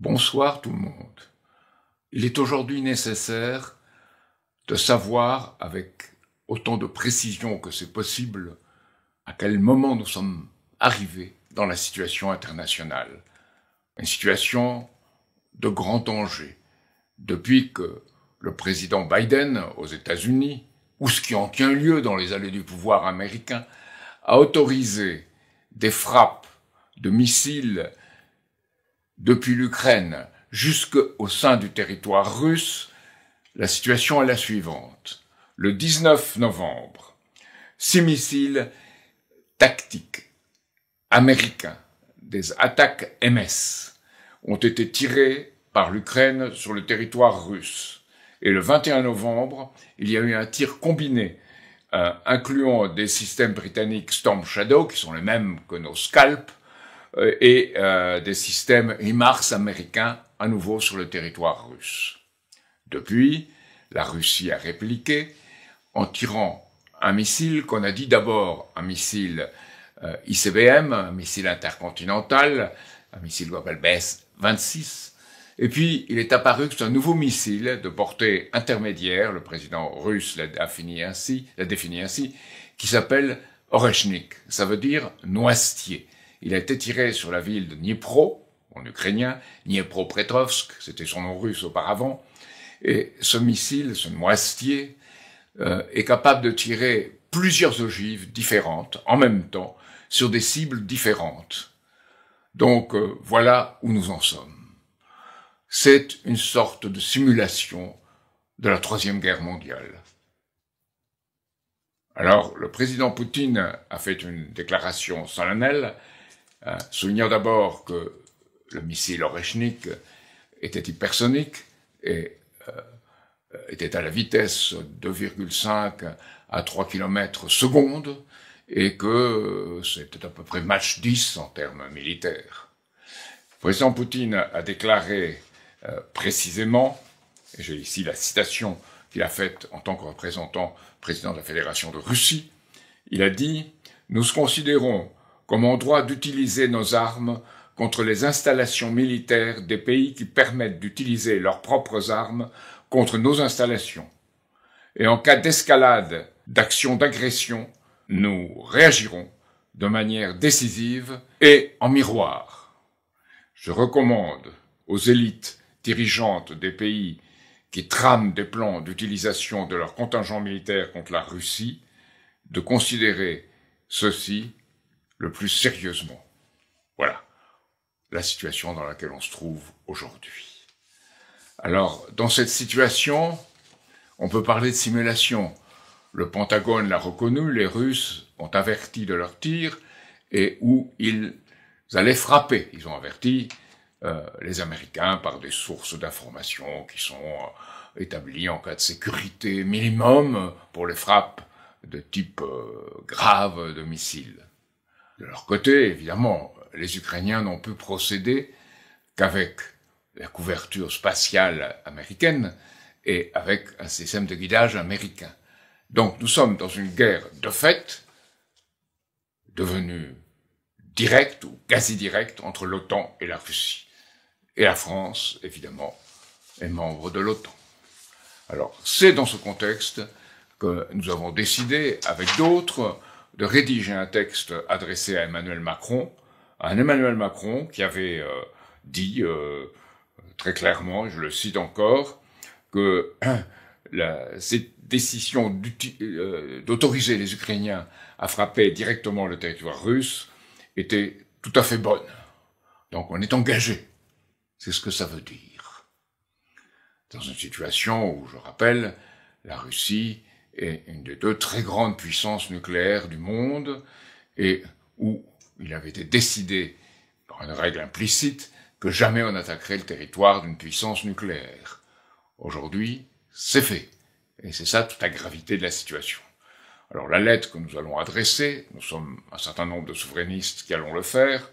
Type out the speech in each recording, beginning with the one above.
Bonsoir tout le monde. Il est aujourd'hui nécessaire de savoir avec autant de précision que c'est possible à quel moment nous sommes arrivés dans la situation internationale. Une situation de grand danger. Depuis que le président Biden aux États-Unis, ou ce qui en tient lieu dans les allées du pouvoir américain, a autorisé des frappes de missiles depuis l'Ukraine jusqu'au sein du territoire russe, la situation est la suivante. Le 19 novembre, 6 missiles tactiques américains, des attaques MS, ont été tirés par l'Ukraine sur le territoire russe. Et le 21 novembre, il y a eu un tir combiné, incluant des systèmes britanniques Storm Shadow, qui sont les mêmes que nos Scalp, et des systèmes HIMARS américains, à nouveau sur le territoire russe. Depuis, la Russie a répliqué en tirant un missile qu'on a dit d'abord un missile ICBM, un missile intercontinental, un missile qu'on appelle BS-26, et puis il est apparu que c'est un nouveau missile de portée intermédiaire, le président russe l'a défini ainsi, qui s'appelle Oreshnik, ça veut dire noisetier. Il a été tiré sur la ville de Dnipro, en ukrainien, Dniepropetrovsk, c'était son nom russe auparavant, et ce missile, ce noisetier, est capable de tirer plusieurs ogives différentes, en même temps, sur des cibles différentes. Donc voilà où nous en sommes. C'est une sorte de simulation de la Troisième Guerre mondiale. Alors, le président Poutine a fait une déclaration solennelle, soulignant d'abord que le missile Oreshnik était hypersonique et était à la vitesse 2,5 à 3 km seconde et que c'était à peu près Mach 10 en termes militaires. Le président Poutine a déclaré précisément, et j'ai ici la citation qu'il a faite en tant que représentant président de la Fédération de Russie, il a dit « Nous considérons comme en droit d'utiliser nos armes contre les installations militaires des pays qui permettent d'utiliser leurs propres armes contre nos installations. Et en cas d'escalade, d'action d'agression, nous réagirons de manière décisive et en miroir. Je recommande aux élites dirigeantes des pays qui trament des plans d'utilisation de leurs contingents militaires contre la Russie de considérer ceci le plus sérieusement. » Voilà la situation dans laquelle on se trouve aujourd'hui. Alors, dans cette situation, on peut parler de simulation. Le Pentagone l'a reconnu, les Russes ont averti de leur tir et où ils allaient frapper. Ils ont averti les Américains par des sources d'information qui sont établies en cas de sécurité minimum pour les frappes de type grave de missiles. De leur côté, évidemment, les Ukrainiens n'ont pu procéder qu'avec la couverture spatiale américaine et avec un système de guidage américain. Donc nous sommes dans une guerre de fait, devenue directe ou quasi directe entre l'OTAN et la Russie. Et la France, évidemment, est membre de l'OTAN. Alors c'est dans ce contexte que nous avons décidé, avec d'autres, de rédiger un texte adressé à Emmanuel Macron, qui avait dit très clairement, je le cite encore, que cette décision d'autoriser les Ukrainiens à frapper directement le territoire russe était tout à fait bonne. Donc on est engagé. C'est ce que ça veut dire. Dans une situation où, je rappelle, la Russie est une des 2 très grandes puissances nucléaires du monde et où il avait été décidé, par une règle implicite, que jamais on n'attaquerait le territoire d'une puissance nucléaire. Aujourd'hui, c'est fait. Et c'est ça toute la gravité de la situation. Alors la lettre que nous allons adresser, nous sommes un certain nombre de souverainistes qui allons le faire,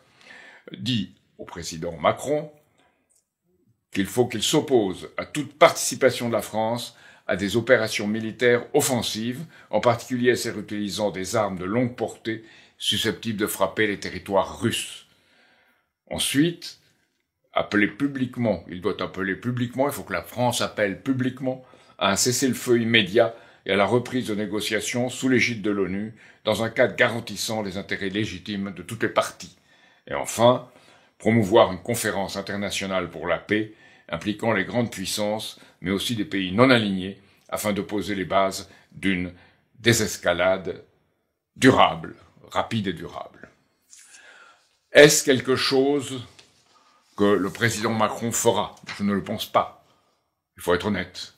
dit au président Macron qu'il faut qu'il s'oppose à toute participation de la France à des opérations militaires offensives, en particulier à celles utilisant des armes de longue portée susceptibles de frapper les territoires russes. Ensuite, appeler publiquement, il faut que la France appelle publiquement à un cessez-le-feu immédiat et à la reprise de négociations sous l'égide de l'ONU, dans un cadre garantissant les intérêts légitimes de toutes les parties. Et enfin, promouvoir une conférence internationale pour la paix, impliquant les grandes puissances, mais aussi des pays non alignés, afin de poser les bases d'une désescalade durable, rapide et durable. Est-ce quelque chose que le président Macron fera? Je ne le pense pas. Il faut être honnête.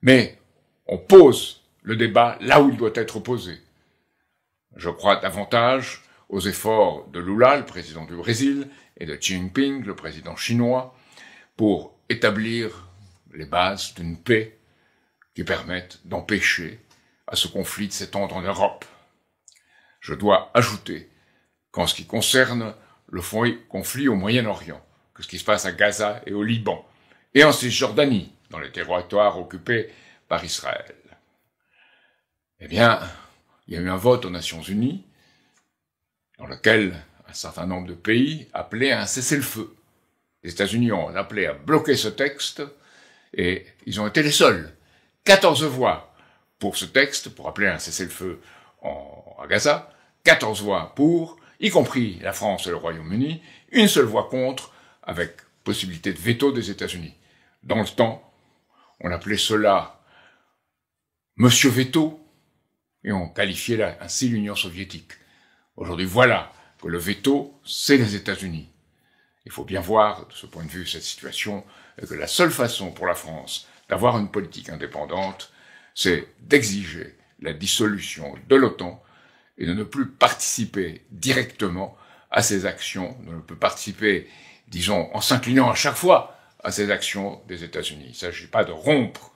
Mais on pose le débat là où il doit être posé. Je crois davantage aux efforts de Lula, le président du Brésil, et de Xi Jinping, le président chinois, pour établir les bases d'une paix qui permette d'empêcher à ce conflit de s'étendre en Europe. Je dois ajouter qu'en ce qui concerne le conflit au Moyen-Orient, que ce qui se passe à Gaza et au Liban, et en Cisjordanie, dans les territoires occupés par Israël, eh bien, il y a eu un vote aux Nations Unies dans lequel un certain nombre de pays appelaient à un cessez-le-feu. Les États-Unis ont appelé à bloquer ce texte et ils ont été les seuls. 14 voix pour ce texte, pour appeler à un cessez-le-feu à Gaza, 14 voix pour, y compris la France et le Royaume-Uni, une seule voix contre, avec possibilité de veto des États-Unis. Dans le temps, on appelait cela Monsieur Veto, et on qualifiait ainsi l'Union soviétique. Aujourd'hui, voilà que le veto, c'est les États-Unis. Il faut bien voir, de ce point de vue, cette situation, que la seule façon pour la France d'avoir une politique indépendante, c'est d'exiger la dissolution de l'OTAN et de ne plus participer directement à ces actions, de ne plus participer, disons, en s'inclinant à chaque fois à ces actions des États-Unis. Il ne s'agit pas de rompre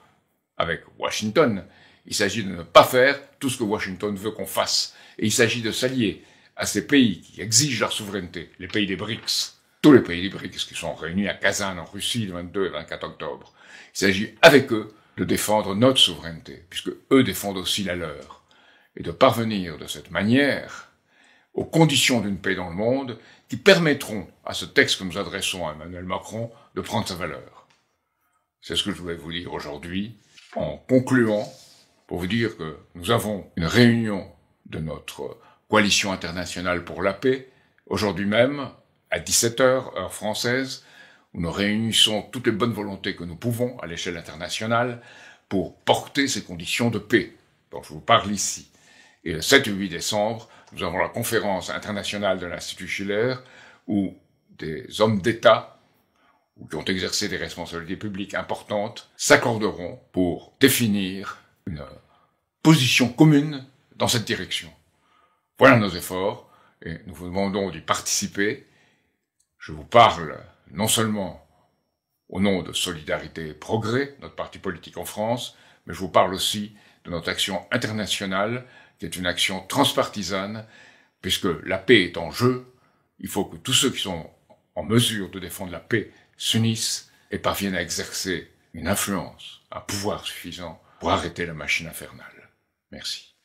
avec Washington, il s'agit de ne pas faire tout ce que Washington veut qu'on fasse. Et il s'agit de s'allier à ces pays qui exigent leur souveraineté, les pays des BRICS, tous les pays des BRICS qui sont réunis à Kazan en Russie le 22 et 24 octobre. Il s'agit avec eux de défendre notre souveraineté, puisque eux défendent aussi la leur, et de parvenir de cette manière aux conditions d'une paix dans le monde qui permettront à ce texte que nous adressons à Emmanuel Macron de prendre sa valeur. C'est ce que je voulais vous dire aujourd'hui, en concluant, pour vous dire que nous avons une réunion de notre coalition internationale pour la paix, aujourd'hui même, à 17h, heure française, où nous réunissons toutes les bonnes volontés que nous pouvons à l'échelle internationale pour porter ces conditions de paix dont je vous parle ici. Et le 7 et 8 décembre, nous avons la conférence internationale de l'Institut Schiller, où des hommes d'État, ou qui ont exercé des responsabilités publiques importantes, s'accorderont pour définir une position commune dans cette direction. Voilà nos efforts, et nous vous demandons d'y participer. Je vous parle non seulement au nom de Solidarité et Progrès, notre parti politique en France, mais je vous parle aussi de notre action internationale, qui est une action transpartisane, puisque la paix est en jeu, il faut que tous ceux qui sont en mesure de défendre la paix s'unissent et parviennent à exercer une influence, un pouvoir suffisant pour arrêter la machine infernale. Merci.